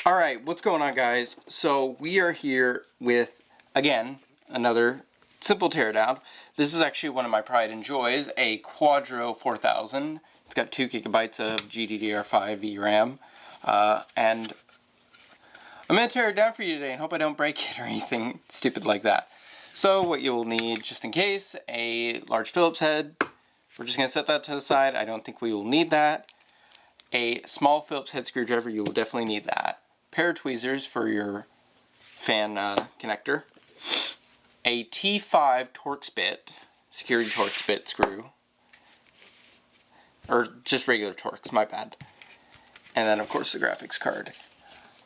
Alright, what's going on, guys? So we are here with, again, another simple teardown. This is actually one of my pride and joys, a Quadro 4000. It's got 2 gigabytes of GDDR5 VRAM. And I'm going to tear it down for you today and hope I don't break it or anything stupid like that. So what you will need, just in case, a large Phillips head. We're just going to set that to the side. I don't think we will need that. A small Phillips head screwdriver, you will definitely need that. Pair of tweezers for your fan connector. A T5 Torx bit, security Torx bit screw. Or just regular Torx, my bad. And then of course the graphics card.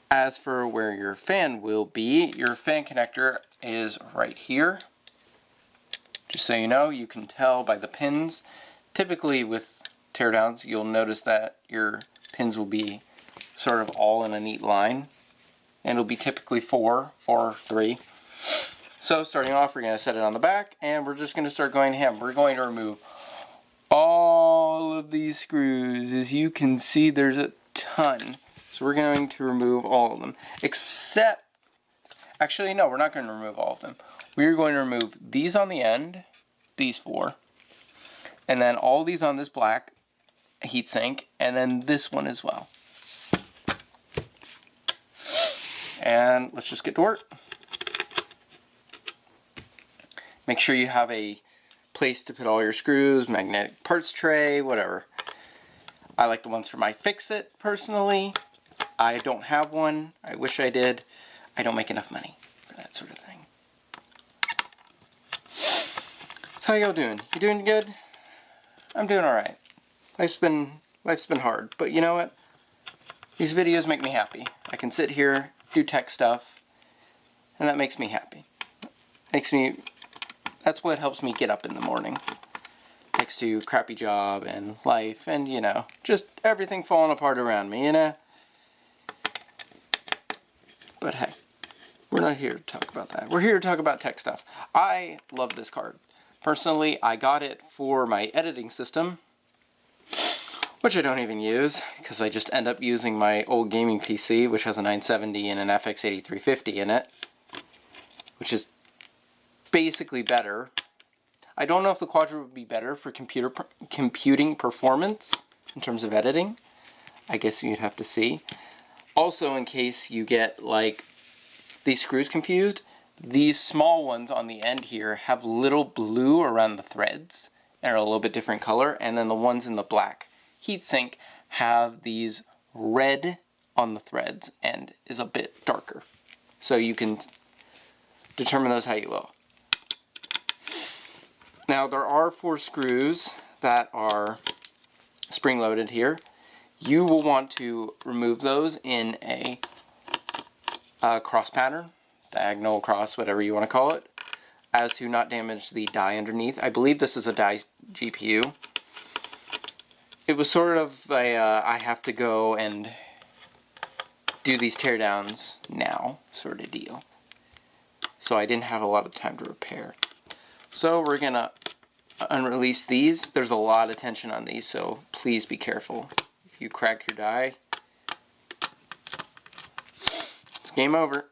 As for where your fan will be, your fan connector is right here. Just so you know, you can tell by the pins. Typically with teardowns, you'll notice that your pins will be sort of all in a neat line. And it'll be typically 4 or 3. So starting off, we're going to set it on the back, and we're just going to start going ham. We're going to remove all of these screws. As you can see, there's a ton. So we're going to remove all of them. Except, actually no, we're not going to remove all of them. We're going to remove these on the end, these 4. And then all these on this black heatsink, and then this one as well. And let's just get to work. Make sure you have a place to put all your screws, magnetic parts tray, whatever. I like the ones for my fix-it personally. I don't have one. I wish I did. I don't make enough money for that sort of thing. So how y'all doing? You doing good? I'm doing alright. Life's been hard, but you know what? These videos make me happy. I can sit here, do tech stuff, and that makes me happy. That's what helps me get up in the morning. Next to crappy job and life and, you know, just everything falling apart around me, you know? But hey, we're not here to talk about that. We're here to talk about tech stuff. I love this card. Personally, I got it for my editing system, which I don't even use, because I just end up using my old gaming PC, which has a 970 and an FX 8350 in it, which is basically better. I don't know if the Quadro would be better for computing performance in terms of editing. I guess you'd have to see. Also, in case you get like these screws confused, these small ones on the end here have little blue around the threads and are a little bit different color, and then the ones in the black heatsink have these red on the threads and is a bit darker. So you can determine those how you will. Now there are 4 screws that are spring-loaded here. You will want to remove those in a cross pattern, diagonal cross, whatever you want to call it, as to not damage the die underneath. I believe this is a die GPU. It was sort of a, I have to go and do these teardowns now sort of deal. So I didn't have a lot of time to repair. So we're going to unrelease these. There's a lot of tension on these, so please be careful. If you crack your die, it's game over.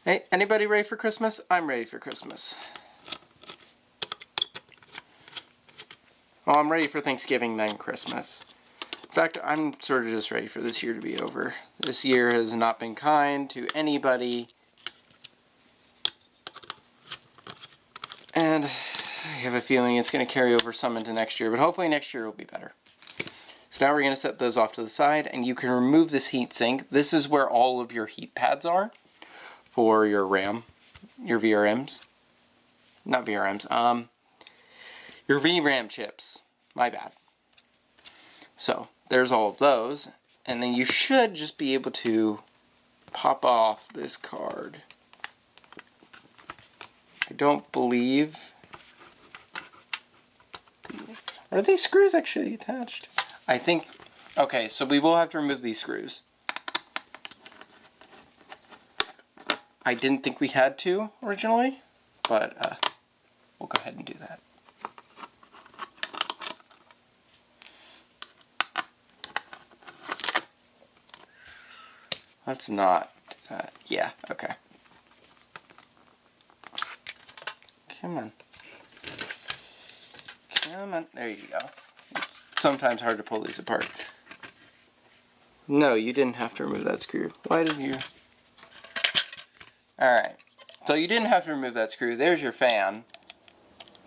Hey, anybody ready for Christmas? I'm ready for Christmas. Well, I'm ready for Thanksgiving, then Christmas. In fact, I'm sort of just ready for this year to be over. This year has not been kind to anybody. And I have a feeling it's going to carry over some into next year, but hopefully next year will be better. So now we're going to set those off to the side, and you can remove this heat sink. This is where all of your heat pads are for your RAM, your VRMs. Not VRMs, your VRAM chips. My bad. So there's all of those, and then you should just be able to pop off this card. I don't believe... Are these screws actually attached? I think... Okay, so we will have to remove these screws. I didn't think we had to originally, but we'll go ahead and do that. Let's not. Yeah, okay. Come on. Come on. There you go. It's sometimes hard to pull these apart. No, you didn't have to remove that screw. Why did you? Alright. So you didn't have to remove that screw. There's your fan.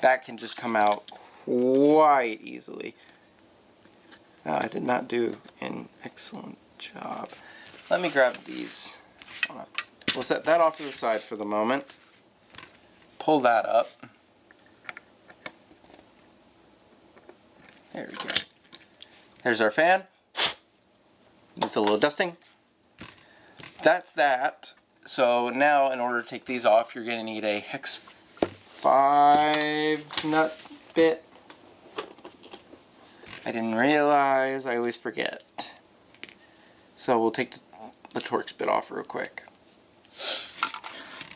That can just come out quite easily. Oh, I did not do an excellent job. Let me grab these. We'll set that off to the side for the moment. Pull that up. There we go. There's our fan. Needs a little dusting. That's that. So now in order to take these off, you're going to need a hex 5 nut bit. I didn't realize, I always forget. So we'll take the Torx bit off real quick.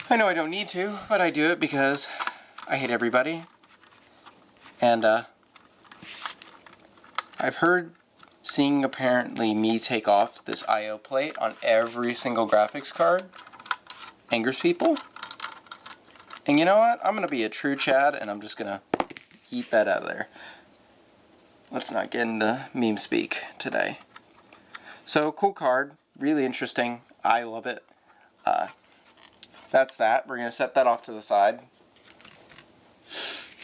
I know I don't need to, but I do it because I hate everybody. And I've heard seeing apparently me take off this I/O plate on every single graphics card angers people. And you know what? I'm going to be a true Chad and I'm just going to eat that out of there. Let's not get into meme speak today. So, cool card. Really interesting. I love it. That's that. We're going to set that off to the side.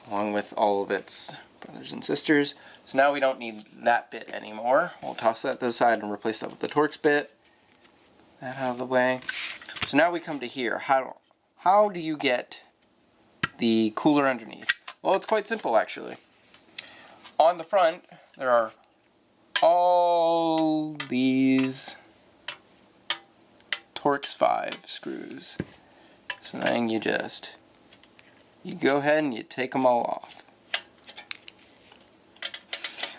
Along with all of its brothers and sisters. So now we don't need that bit anymore. We'll toss that to the side and replace that with the Torx bit. That out of the way. So now we come to here. How do you get the cooler underneath? Well, it's quite simple actually. On the front, there are all these Torx 5 screws. So then you go ahead and you take them all off.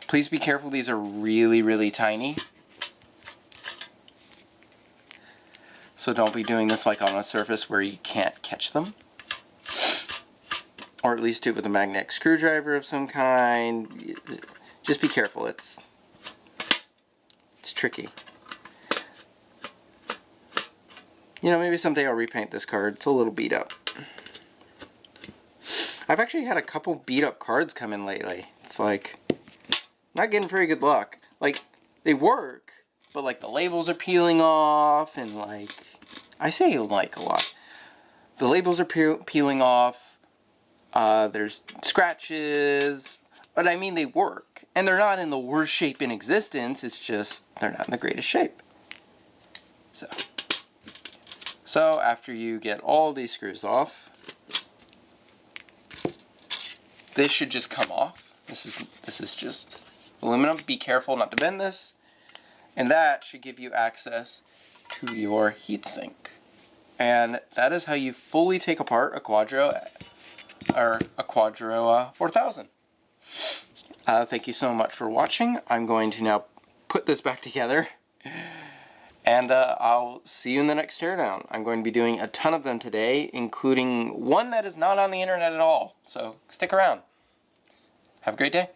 Please be careful, these are really, really tiny. So don't be doing this like on a surface where you can't catch them. Or at least do it with a magnetic screwdriver of some kind. Just be careful, it's tricky. You know, maybe someday I'll repaint this card. It's a little beat up. I've actually had a couple beat up cards come in lately. It's like, not getting very good luck. Like, they work, but like the labels are peeling off and like, I say like a lot. The labels are peeling off. There's scratches, but I mean they work. And they're not in the worst shape in existence, it's just they're not in the greatest shape. So after you get all these screws off, this should just come off. This is just aluminum. Be careful not to bend this. And that should give you access to your heatsink. And that is how you fully take apart a Quadro, or a Quadro 4000. Thank you so much for watching. I'm going to now put this back together. And I'll see you in the next teardown. I'm going to be doing a ton of them today, including one that is not on the internet at all. So stick around. Have a great day.